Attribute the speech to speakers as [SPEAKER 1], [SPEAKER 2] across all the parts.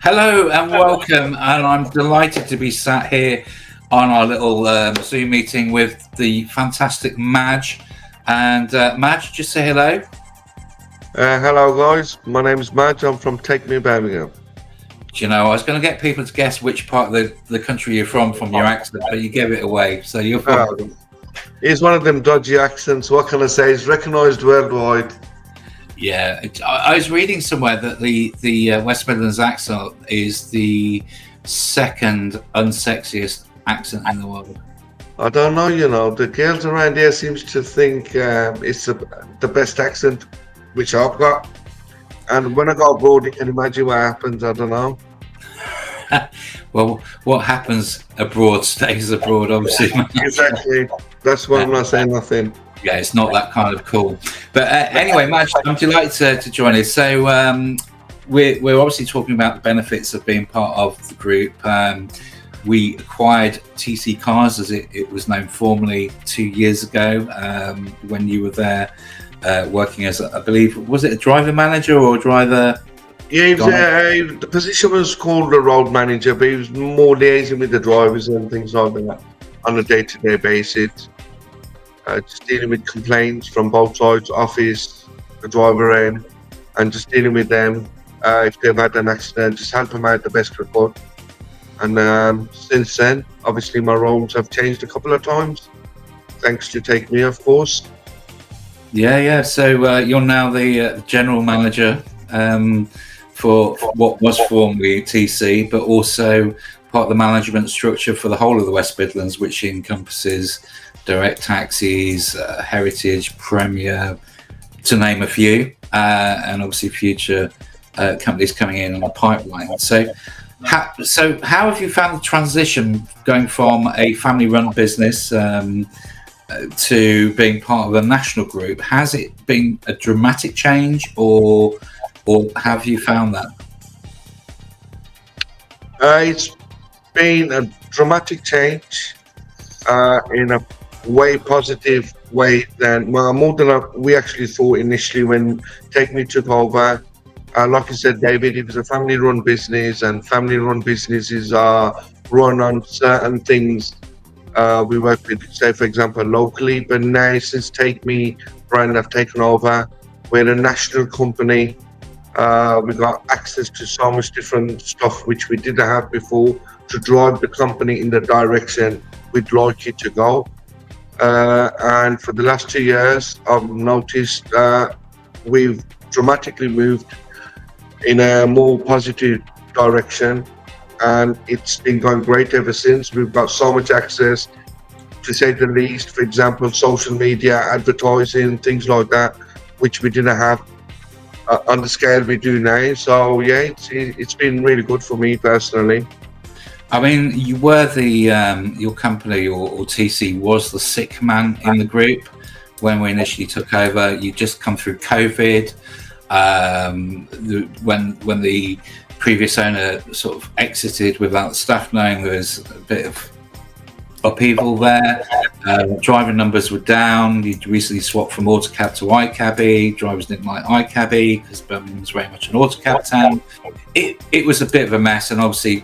[SPEAKER 1] Hello and welcome, and I'm delighted to be sat here on our little Zoom meeting with the fantastic Madge. And Madge, just say hello.
[SPEAKER 2] Hello guys, my name is Madge, I'm from Take Me Birmingham.
[SPEAKER 1] Do you know, I was going to get people to guess which part of the country you're from your accent, but you gave it away. So you're from...
[SPEAKER 2] It's one of them dodgy accents, what can I say, it's recognised worldwide.
[SPEAKER 1] Yeah, I was reading somewhere that the West Midlands accent is the second unsexiest accent in the world.
[SPEAKER 2] I don't know, the girls around here seems to think it's the best accent which I've got. And when I go abroad, you can imagine what happens, I don't know.
[SPEAKER 1] Well, what happens abroad stays abroad, obviously.
[SPEAKER 2] Exactly, that's why I'm not saying nothing.
[SPEAKER 1] Yeah, it's not that kind of cool. But anyway, Madge, I'm delighted to join us. So we're obviously talking about the benefits of being part of the group. We acquired TC Cars, as it was known formerly, 2 years ago, when you were there working as, I believe, was it a driver manager or a driver?
[SPEAKER 2] Yeah, the position was called a road manager, but he was more liaising with the drivers and things like that on a day-to-day basis. Just dealing with complaints from both sides, office, the driver end, and just dealing with them. If they've had an accident, just help them out the best we could. And since then, obviously my roles have changed a couple of times, thanks to Take Me, of course.
[SPEAKER 1] Yeah. So you're now the general manager for what was formerly TC, but also part of the management structure for the whole of the West Midlands, which encompasses direct taxis, Heritage, Premier, to name a few, and obviously future companies coming in on the pipeline. So how have you found the transition going from a family-run business to being part of a national group? Has it been a dramatic change, or have you found that?
[SPEAKER 2] It's been a dramatic change in a way positive way than more than we actually thought initially when Take Me took over. Like you said, David, it was a family-run business, and family-run businesses are run on certain things. We work with, say, for example, locally, but now since Take Me brand have taken over, we're a national company. We've got access to so much different stuff which we didn't have before to drive the company in the direction we'd like it to go. And for the last 2 years, I've noticed we've dramatically moved in a more positive direction, and it's been going great ever since. We've got so much access, to say the least. For example, social media, advertising, things like that, which we didn't have on the scale we do now. So yeah, it's been really good for me personally.
[SPEAKER 1] I mean, you were your company or TC was the sick man in the group when we initially took over. You just come through COVID, when the previous owner sort of exited without the staff knowing. There was a bit of upheaval there. Driving numbers were down. You'd recently swapped from autocab to iCabby. Drivers didn't like iCabby because Birmingham was very much an autocab town. It was a bit of a mess, and obviously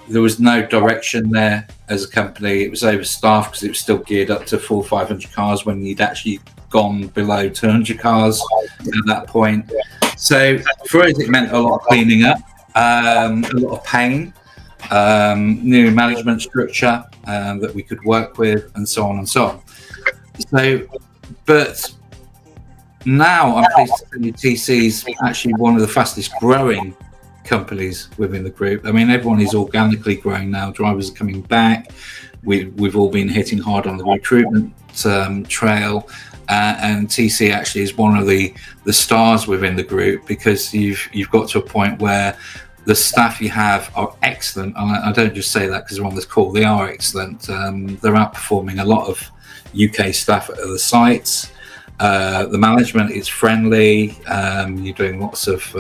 [SPEAKER 1] there was no direction there as a company. It was overstaffed because it was still geared up to 400 or 500 cars when you'd actually gone below 200 cars at that point. So for us, it meant a lot of cleaning up, a lot of pain, new management structure that we could work with, and so on and so on. So, but now I'm pleased to tell you TC's actually one of the fastest growing companies within the group. I mean, everyone is organically growing now. Drivers are coming back. We've all been hitting hard on the recruitment trail, and TC actually is one of the stars within the group, because you've got to a point where the staff you have are excellent. And I don't just say that because they're on this call. They are excellent. They're outperforming a lot of UK staff at other sites. The management is friendly. You're doing lots of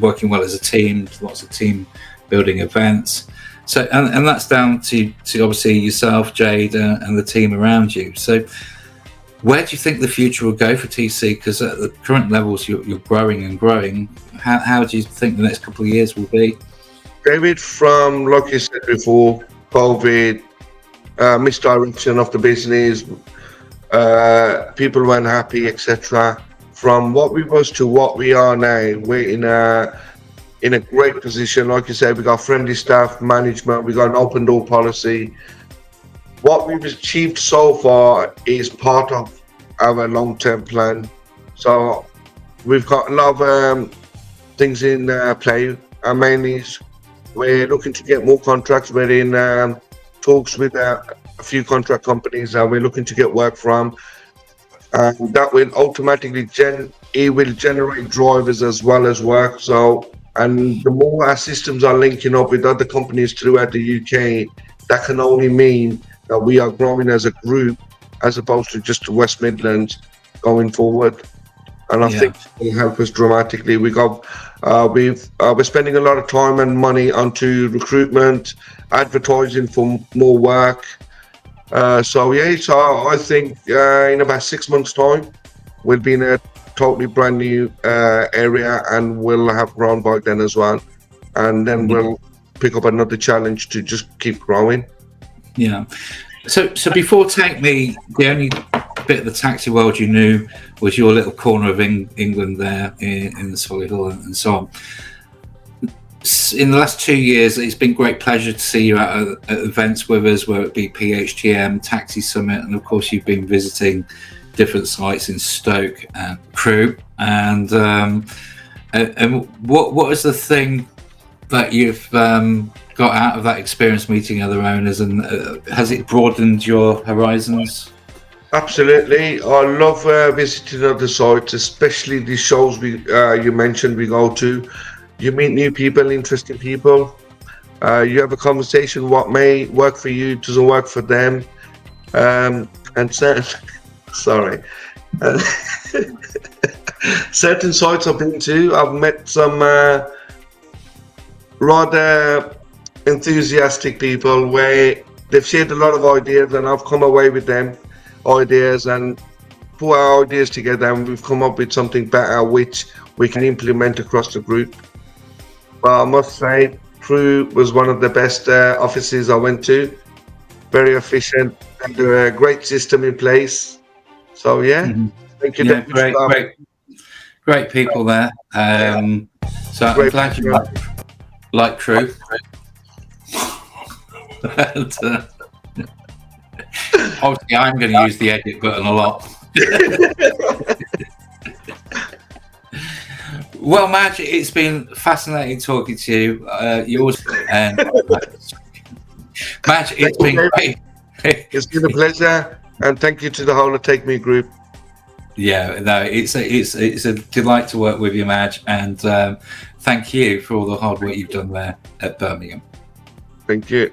[SPEAKER 1] working well as a team, lots of team building events. So, and that's down to obviously yourself, Jade, and the team around you. So Where do you think the future will go for TC? Because at the current levels, you're growing and growing. How do you think the next couple of years will be?
[SPEAKER 2] David, from like you said before, COVID, misdirection of the business, people weren't happy, etc. From what we was to what we are now, we're in a great position. Like you said, we got friendly staff management, we got an open door policy. What we've achieved so far is part of our long-term plan. So we've got a lot of things in play. Mainly, we're looking to get more contracts. We're in talks with a few contract companies that we're looking to get work from. And that will automatically generate drivers as well as work. So, and the more our systems are linking up with other companies throughout the UK, that can only mean that we are growing as a group, as opposed to just the West Midlands going forward. And I think it will help us dramatically. We're spending a lot of time and money onto recruitment, advertising for more work. So I think in about 6 months' time, we'll be in a totally brand new area, and we'll have grown by then as well. And then we'll pick up another challenge to just keep growing.
[SPEAKER 1] Yeah. So before Take Me, the only bit of the taxi world you knew was your little corner of England there in the Solihull and so on. In the last 2 years, it's been great pleasure to see you at events with us, whether it be PHTM, Taxi Summit, and of course you've been visiting different sites in Stoke and Crewe. And what is the thing that you've got out of that experience meeting other owners, and has it broadened your horizons?
[SPEAKER 2] Absolutely. I love visiting other sites, especially the shows you mentioned we go to. You meet new people, interesting people. You have a conversation. What may work for you doesn't work for them. And sorry. Certain sites I've been to, I've met some rather enthusiastic people where they've shared a lot of ideas, and I've come away with them ideas and put our ideas together, and we've come up with something better which we can implement across the group. But I must say, Crewe was one of the best offices I went to. Very efficient, and a great system in place. So thank you.
[SPEAKER 1] Yeah, great people there. So I'm glad you like Crewe. And, obviously, I'm going to use the edit button a lot. Well, Madge, it's been fascinating talking to you. Madge, it's been great.
[SPEAKER 2] It's been a pleasure, and thank you to the whole of Take Me group.
[SPEAKER 1] Yeah, no, it's a delight to work with you, Madge, and thank you for all the hard work you've done there at Birmingham.
[SPEAKER 2] Thank you.